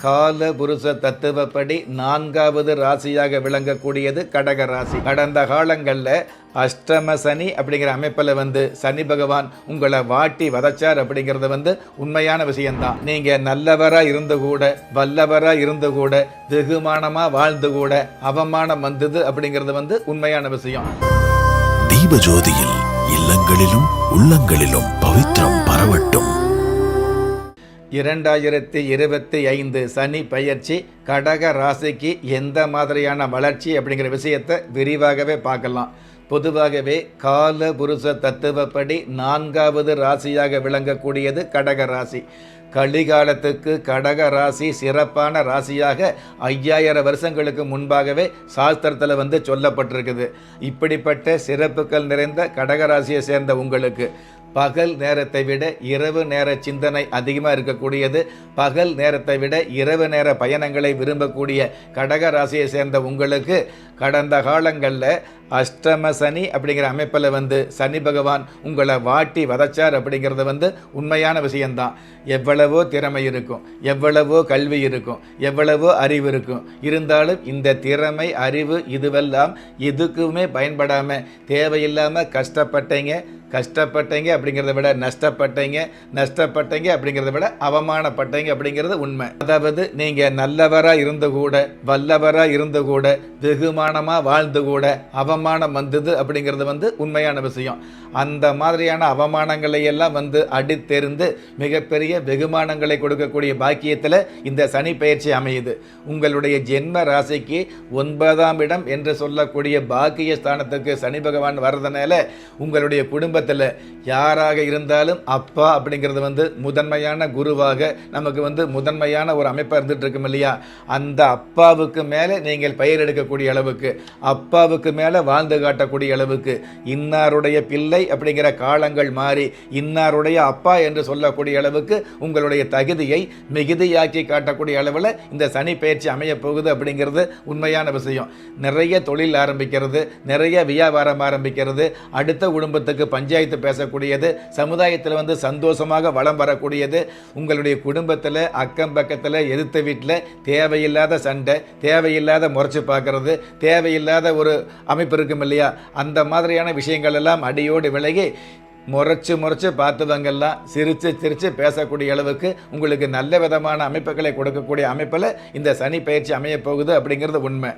கால புருஷ தத்துவப்படி 4வது ராசியாக விளங்கக்கூடியது கடக ராசி. கடந்த காலங்களில் அஷ்டம சனி அப்படிங்கிற அமைப்பில் சனி பகவான் உங்களை வாட்டி வதச்சார் அப்படிங்கிறது உண்மையான விஷயம்தான். நீங்கள் நல்லவராக இருந்து கூட, வல்லவராக இருந்து கூட, வெகுமானமாக வாழ்ந்து கூட அவமானம் வந்தது அப்படிங்கிறது உண்மையான விஷயம். தீபஜோதியில் இல்லங்களிலும் உள்ளங்களிலும் பவித்திரம் பரவட்டும். 2025 சனி பயிற்சி கடக ராசிக்கு எந்த மாதிரியான வளர்ச்சி அப்படிங்கிற விஷயத்தை விரிவாகவே பார்க்கலாம். பொதுவாகவே கால புருஷ தத்துவப்படி 4வது ராசியாக விளங்கக்கூடியது கடக ராசி. கலிகாலத்துக்கு கடக ராசி சிறப்பான ராசியாக 5000 வருஷங்களுக்கு முன்பாகவே சாஸ்திரத்தில் சொல்லப்பட்டிருக்குது. இப்படிப்பட்ட சிறப்புகள் நிறைந்த கடகராசியை சேர்ந்த உங்களுக்கு பகல் நேரத்தை விட இரவு நேர சிந்தனை அதிகமாக இருக்கக்கூடியது, பகல் நேரத்தை விட இரவு நேர பயணங்களை விரும்பக்கூடிய கடக ராசியை சேர்ந்த உங்களுக்கு கடந்த காலங்களில் அஷ்டம சனி அப்படிங்கிற அமைப்பில் சனி பகவான் உங்களை வாட்டி வதச்சார் அப்படிங்கிறது உண்மையான விஷயந்தான். எவ்வளவோ திறமை இருக்கும், எவ்வளவோ கல்வி இருக்கும், எவ்வளவோ அறிவு இருக்கும், இருந்தாலும் இந்த திறமை அறிவு இதுவெல்லாம் எதுக்குமே பயன்படாமல் தேவையில்லாமல் கஷ்டப்பட்டீங்க அப்படிங்கிறத விட நஷ்டப்பட்டீங்க அப்படிங்கிறத விட அவமானப்பட்டீங்க அப்படிங்கிறது உண்மை. அதாவது நீங்கள் நல்லவராக இருந்து கூட, வல்லவராக இருந்து கூட, வெகுமானமாக வாழ்ந்து கூட அவமானம் வந்தது அப்படிங்கிறது உண்மையான விஷயம். அந்த மாதிரியான அவமானங்களை எல்லாம் அடித்தெறிந்து மிகப்பெரிய வெகுமானங்களை கொடுக்கக்கூடிய பாக்கியத்தில் இந்த சனி பயிற்சி அமையுது. உங்களுடைய ஜென்ம ராசிக்கு 9ஆம் இடம் என்று சொல்லக்கூடிய பாக்கிய ஸ்தானத்துக்கு சனி பகவான் வர்றதுனால உங்களுடைய குடும்பத்தில் யாராக இருந்தாலும் அப்பா அப்படிங்கிறது முதன்மையான குருவாக நமக்கு முதன்மையான ஒரு அமைப்பாக இருந்துட்டு இருக்கும் இல்லையா? அந்த அப்பாவுக்கு மேலே நீங்கள் பெயர் எடுக்கக்கூடிய அளவுக்கு, அப்பாவுக்கு மேலே வாழ்ந்து காட்டக்கூடிய அளவுக்கு, இன்னாருடைய பிள்ளை அப்படிங்கிற காலங்கள் மாறி இன்னாருடைய அப்பா என்று சொல்லக்கூடிய அளவுக்கு உங்களுடைய தகுதியை மிகுதியாக்கி காட்டக்கூடிய அளவில் இந்த சனி பயிற்சி அமைய போகுது அப்படிங்கிறது உண்மையான விஷயம். நிறைய தொழில் ஆரம்பிக்கிறது, நிறைய வியாபாரம் ஆரம்பிக்கிறது, அடுத்த குடும்பத்துக்கு பஞ்சாயத்து பேசக்கூடியது, சமுதாயத்தில் சந்தோஷமாக வளம் வரக்கூடியது, உங்களுடைய குடும்பத்தில் அக்கம் பக்கத்தில் எதிர்த்த வீட்டில் தேவையில்லாத சண்டை, தேவையில்லாத முறைச்சு பார்க்கறது, தேவையில்லாத ஒரு அமைப்பு இருக்கும் இல்லையா? அந்த மாதிரியான விஷயங்கள் எல்லாம் அடியோடு விலகி முறைச்சு பார்த்தவங்கெல்லாம் சிரித்து பேசக்கூடிய அளவுக்கு உங்களுக்கு நல்ல விதமான அமைப்புகளை கொடுக்கக்கூடிய அமைப்பில் இந்த சனி பயிற்சி அமைய போகுது அப்படிங்கிறது உண்மை.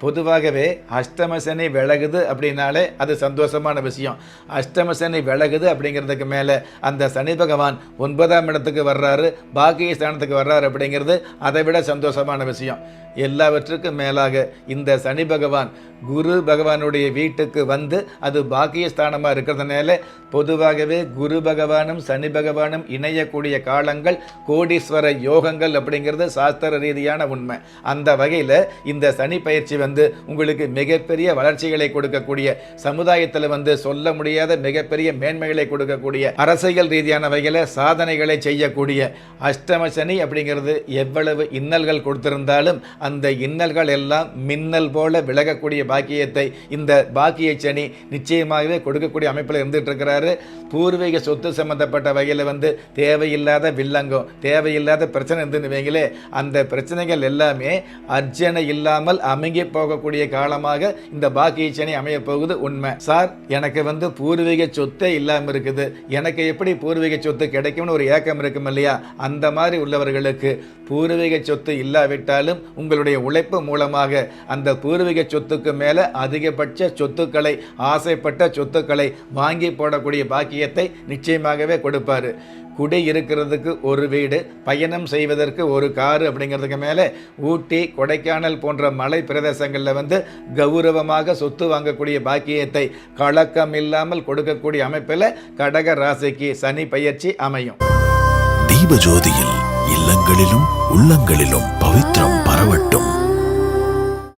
பொதுவாகவே அஷ்டம சனி விலகுது அப்படின்னாலே அது சந்தோஷமான விஷயம். அஷ்டம சனி விலகுது அப்படிங்கிறதுக்கு மேலே அந்த சனி பகவான் 9ஆம் இடத்துக்கு வர்றாரு, பாக்கிய ஸ்தானத்துக்கு வர்றாரு அப்படிங்கிறது அதை விட சந்தோஷமான விஷயம். எல்லாவற்றுக்கும் மேலாக இந்த சனி பகவான் குரு பகவானுடைய வீட்டுக்கு அது பாக்கிய ஸ்தானமாக இருக்கிறதுனால பொதுவாகவே குரு பகவானும் சனி பகவானும் இணையக்கூடிய காலங்கள் கோடீஸ்வர யோகங்கள் அப்படிங்கிறது சாஸ்திர ரீதியான உண்மை. அந்த வகையில் இந்த சனி பயிற்சி உங்களுக்கு மிகப்பெரிய வளர்ச்சிகளை கொடுக்கக்கூடிய, சமுதாயத்தில் சொல்ல முடியாத மிகப்பெரிய மேன்மைகளை கொடுக்கக்கூடிய, அரசியல் ரீதியான வகையில் சாதனைகளை செய்யக்கூடிய, அஷ்டம சனி அப்படிங்கிறது எவ்வளவு இன்னல்கள் கொடுத்திருந்தாலும் அந்த இன்னல்கள் எல்லாம் மின்னல் போல விலகக்கூடிய பாக்கியத்தை இந்த பாக்கிய சனி நிச்சயமாகவே கொடுக்கக்கூடிய அமைப்பில் இருந்துட்டு இருக்கிறாரு. பூர்வீக சொத்து சம்பந்தப்பட்ட வகையில் தேவையில்லாத வில்லங்கம், தேவையில்லாத பிரச்சனை இருந்துன்னு வைங்களே, அந்த பிரச்சனைகள் எல்லாமே அர்ச்சனை இல்லாமல் அமுங்கி போகக்கூடிய காலமாக இந்த பாக்கிய சனி அமைய போகுது உண்மை. சார், எனக்கு பூர்வீக சொத்தே இல்லாமல் இருக்குது, எனக்கு எப்படி பூர்வீக சொத்து கிடைக்கும்னு ஒரு ஏக்கம் இருக்கும் இல்லையா? அந்த மாதிரி உள்ளவர்களுக்கு பூர்வீக சொத்து இல்லாவிட்டாலும் உங்களுடைய உழைப்பு மூலமாக அந்த பூர்வீக சொத்துக்கு மேலே அதிகபட்ச சொத்துக்களை, ஆசைப்பட்ட சொத்துக்களை வாங்கி போடக்கூடிய பாக்கியத்தை நிச்சயமாகவே கொடுப்பாரு. குடி இருக்கிறதுக்கு ஒரு வீடு, பயணம் செய்வதற்கு ஒரு காரு அப்படிங்கிறதுக்கு மேலே ஊட்டி, கொடைக்கானல் போன்ற மலை பிரதேசங்களில் கௌரவமாக சொத்து வாங்கக்கூடிய பாக்கியத்தை கலக்கம் இல்லாமல் கொடுக்கக்கூடிய அமைப்பில் கடக ராசிக்கு சனி பயிற்சி அமையும். தீபஜோதியில் இல்லங்களிலும் உள்ளங்களிலும் பவித்திரம் பரவட்டும்.